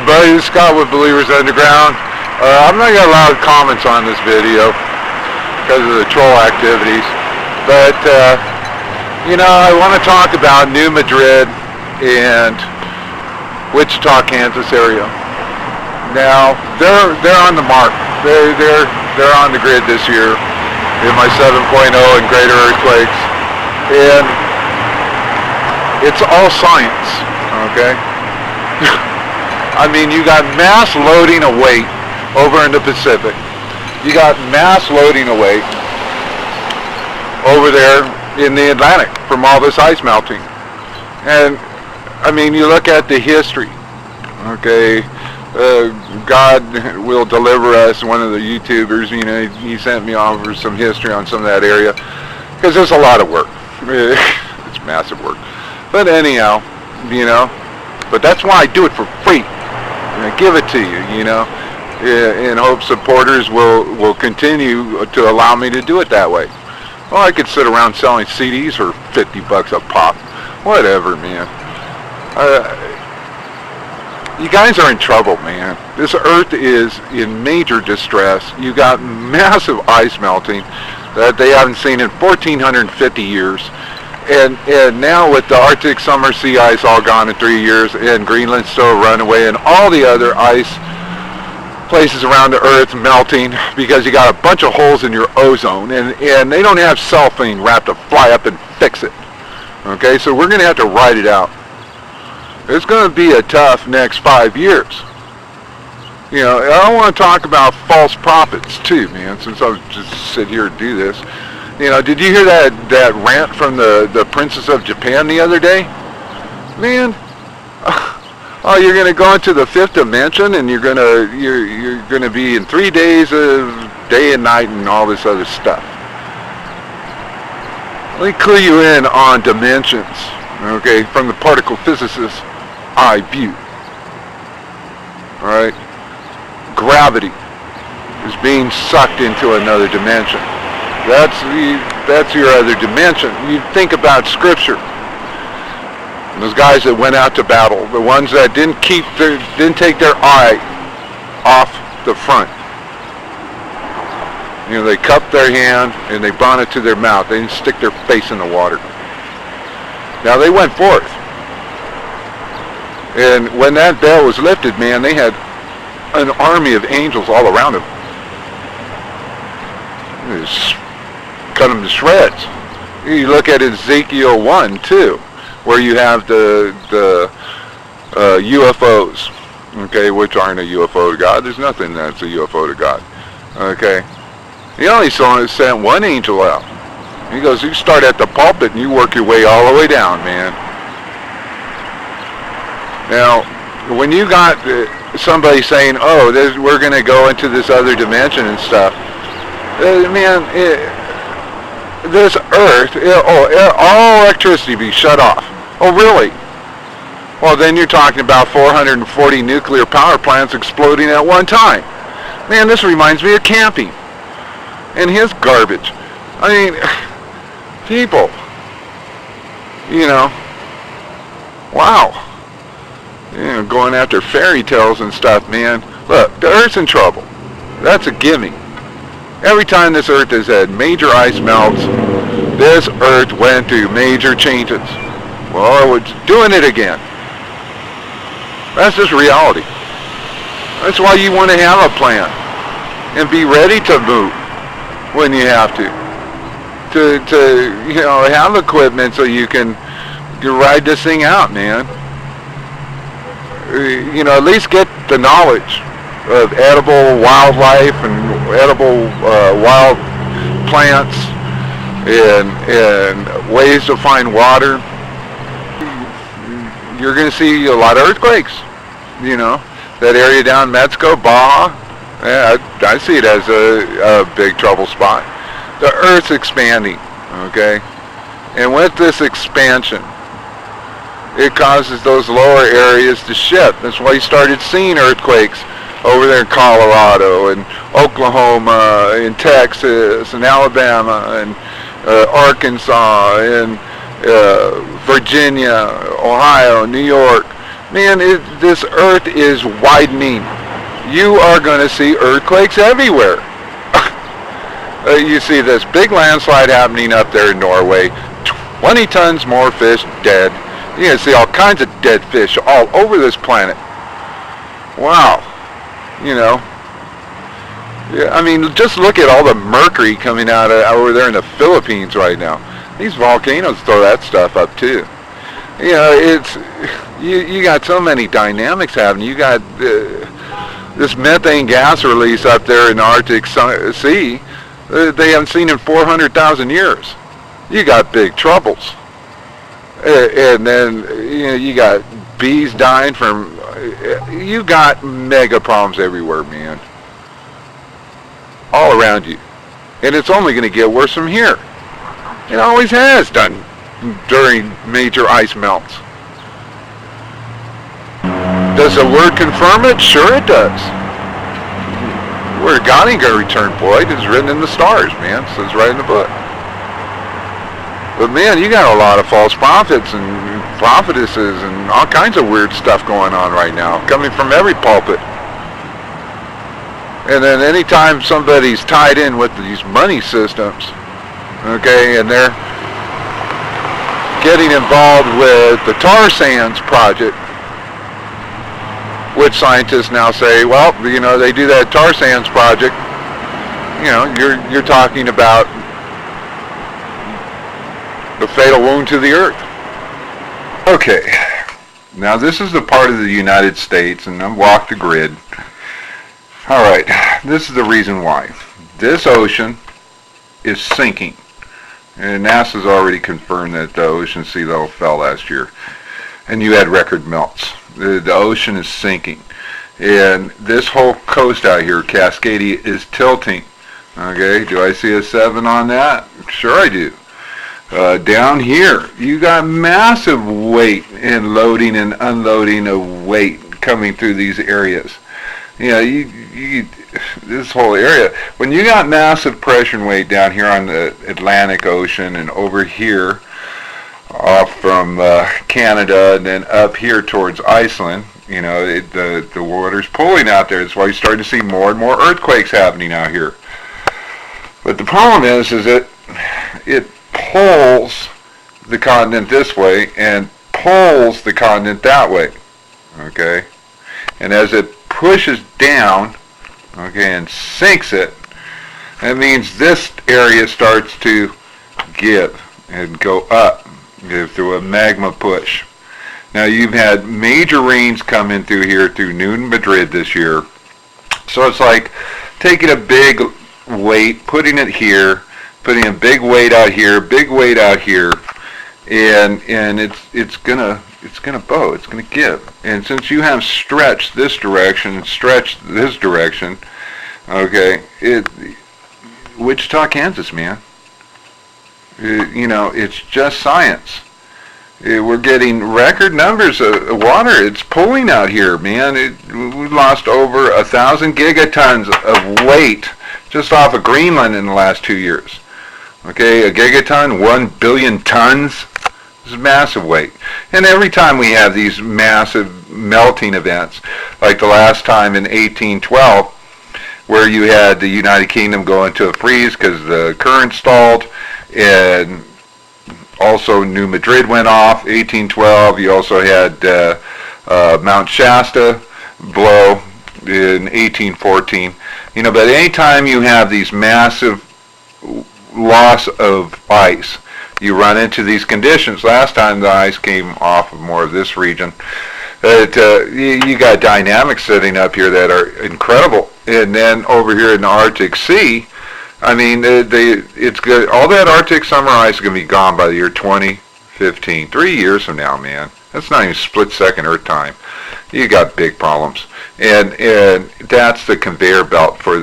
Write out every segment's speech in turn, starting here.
everybody, this is Scott with Believers Underground. I'm not going to allow comments on this video because of the troll activities, but I want to talk about New Madrid and Wichita, Kansas area. Now they're on the mark. They're on the grid this year in my 7.0 and greater earthquakes, and it's all science. Okay. I mean, you got mass loading of weight over in the Pacific. You got mass loading of weight over there in the Atlantic from all this ice melting. And, I mean, you look at the history, okay, God will deliver us, one of the YouTubers, he sent me over some history on some of that area, because there's a lot of work. It's massive work. But anyhow, but that's why I do it for free. I give it to you, in hope supporters will continue to allow me to do it that way. Well, I could sit around selling CDs for $50 a pop. Whatever, man. You guys are in trouble, man. This earth is in major distress. You got massive ice melting that they haven't seen in 1,450 years. And now with the Arctic summer sea ice all gone in 3 years, and Greenland still a runaway, and all the other ice places around the earth melting because you got a bunch of holes in your ozone, and they don't have cellophane wrapped to fly up and fix it. Okay, so we're going to have to ride it out. It's going to be a tough next 5 years. I want to talk about false prophets too, man, since I just sit here and do this. Did you hear that rant from the Princess of Japan the other day? Man, oh, you're gonna go into the fifth dimension, and you're gonna be in 3 days of day and night and all this other stuff. Let me clue you in on dimensions, okay, from the particle physicist I. Butte. All right, gravity is being sucked into another dimension. That's your other dimension. You think about Scripture. Those guys that went out to battle, the ones that didn't take their eye off the front. They cupped their hand and they brought it to their mouth. They didn't stick their face in the water. Now they went forth. And when that veil was lifted, man, they had an army of angels all around them. It was cut them to shreds. You look at Ezekiel 1 too, where you have the UFOs, okay, which aren't a UFO to God. There's nothing that's a UFO to God, okay. He only sent one angel out. He goes, you start at the pulpit and you work your way all the way down, man. Now, when you got somebody saying, oh, we're going to go into this other dimension and stuff, man, this earth, all electricity be shut off. Oh, really? Well, then you're talking about 440 nuclear power plants exploding at one time. Man, this reminds me of camping and his garbage. I mean, people, wow. Going after fairy tales and stuff, man. Look, the earth's in trouble. That's a gimme. Every time this earth has had major ice melts, this earth went through major changes. Well, it's doing it again. That's just reality. That's why you want to have a plan and be ready to move when you have to have equipment so you can ride this thing out, man. At least get the knowledge of edible wildlife and edible wild plants and ways to find water. You're going to see a lot of earthquakes. That area down Mexico, Baja, I see it as a big trouble spot. The earth's expanding, okay? And with this expansion, it causes those lower areas to shift. That's why you started seeing earthquakes over there in Colorado and Oklahoma and Texas and Alabama and Arkansas and Virginia, Ohio, New York, Man, this earth is widening. You are going to see earthquakes everywhere. You see this big landslide happening up there in Norway. 20 tons more fish dead. You're going to see all kinds of dead fish all over this planet. Wow. You know. Yeah, I mean, just look at all the mercury coming out over there in the Philippines right now. These volcanoes throw that stuff up too. You know, it's you got so many dynamics happening. You got this methane gas release up there in the Arctic Sea. They haven't seen in 400,000 years. You got big troubles. And then you got bees dying from. You got mega problems everywhere, man. All around you, and it's only going to get worse from here. It always has done during major ice melts. Does the word confirm it? Sure it does. The word God ain't going to return void. It's written in the stars, man. It says right in the book. But man, you got a lot of false prophets and prophetesses and all kinds of weird stuff going on right now, coming from every pulpit. And then anytime somebody's tied in with these money systems, okay, and they're getting involved with the tar sands project, which scientists now say, well, you know, they do that tar sands project, you know, you're talking about the fatal wound to the earth. Okay, now this is the part of the United States, and I've walked the grid. All right, this is the reason why. This ocean is sinking. And NASA's already confirmed that the ocean sea level fell last year. And you had record melts. The ocean is sinking. And this whole coast out here, Cascadia, is tilting. Okay, do I see a 7 on that? Sure I do. Down here, you got massive weight in loading and unloading of weight coming through these areas. You know, this whole area, when you got massive pressure and weight down here on the Atlantic Ocean and over here off from Canada and then up here towards Iceland, you know, the water's pulling out there. That's why you're starting to see more and more earthquakes happening out here. But the problem is that it pulls the continent this way and pulls the continent that way, okay? And as it pushes down, okay, and sinks it, that means this area starts to give and go up through a magma push. Now you've had major rains come in through here through New Madrid this year. So it's like taking a big weight, putting it here, putting a big weight out here, big weight out here, and it's gonna bow, it's gonna give. And since you have stretched this direction and stretched this direction, okay, Wichita, Kansas, man. You know, it's just science. We're getting record numbers of water. It's pulling out here, man. We lost over 1,000 gigatons of weight just off of Greenland in the last 2 years. Okay, a gigaton, 1 billion tons. This is massive weight. And every time we have these massive melting events, like the last time in 1812, where you had the United Kingdom go into a freeze because the current stalled, and also New Madrid went off, 1812. You also had Mount Shasta blow in 1814. You know, but anytime you have these massive loss of ice, you run into these conditions. Last time the ice came off of more of this region, you got dynamics sitting up here that are incredible. And then over here in the Arctic Sea, I mean, it's good. All that Arctic summer ice is going to be gone by the year 2015. 3 years from now, man. That's not even split-second Earth time. You got big problems, and that's the conveyor belt for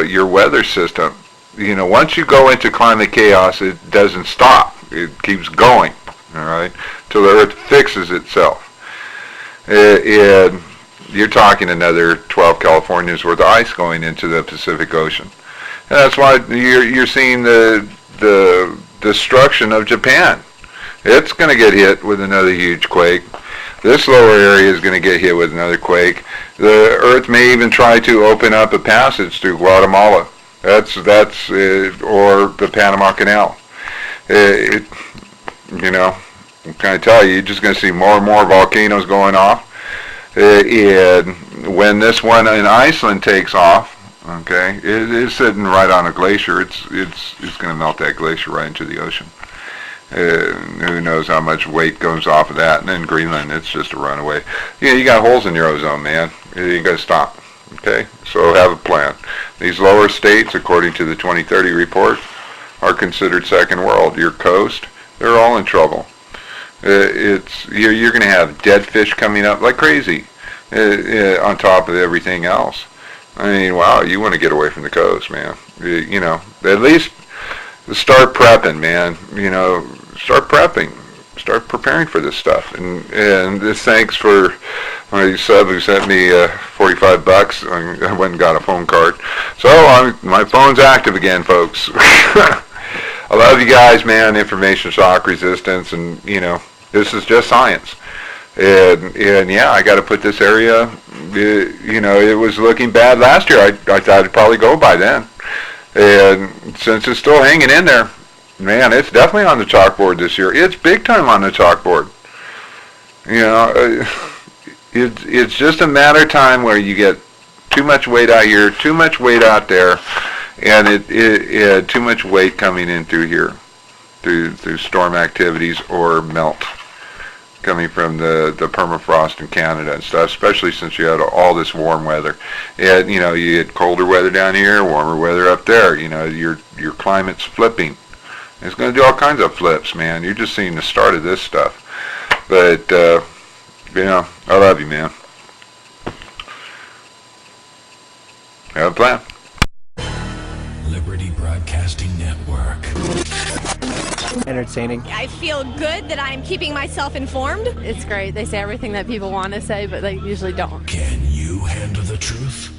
your weather system. You know, once you go into climate chaos, it doesn't stop. It keeps going, all right, till the Earth fixes itself. And you're talking another 12 Californias worth of ice going into the Pacific Ocean. And that's why you're seeing the destruction of Japan. It's going to get hit with another huge quake. This lower area is going to get hit with another quake. The Earth may even try to open up a passage through Guatemala. That's or the Panama Canal. You know, I'm trying to tell you, you're just going to see more and more volcanoes going off. And when this one in Iceland takes off, okay, it is sitting right on a glacier. It's going to melt that glacier right into the ocean. Who knows how much weight goes off of that? And then Greenland, it's just a runaway. Yeah, you got holes in your ozone, man. You got to stop. Okay, so have a plan. These lower states, according to the 2030 report, are considered second world. Your coast, they're all in trouble. You're going to have dead fish coming up like crazy on top of everything else. I mean, wow, you want to get away from the coast, man. You know, at least start prepping, man. You know, start prepping. Start preparing for this stuff. And this thanks for my sub who sent me $45. I went and got a phone card. So my phone's active again, folks. I love you guys, man. Information shock resistance, and you know, this is just science. And yeah, I got to put this area. You know, it was looking bad last year. I thought it'd probably go by then. And since it's still hanging in there, man, it's definitely on the chalkboard this year. It's big time on the chalkboard. You know, it's just a matter of time where you get too much weight out here, too much weight out there, and it too much weight coming in through here, through storm activities or melt coming from the permafrost in Canada and stuff, especially since you had all this warm weather. And you know, you had colder weather down here, warmer weather up there. You know, your climate's flipping. It's going to do all kinds of flips, man. You're just seeing the start of this stuff. But you know, I love you, man. Have a plan. Liberty Broadcasting Network. Entertaining. I feel good that I'm keeping myself informed. It's great. They say everything that people want to say, but they usually don't. Can you handle the truth?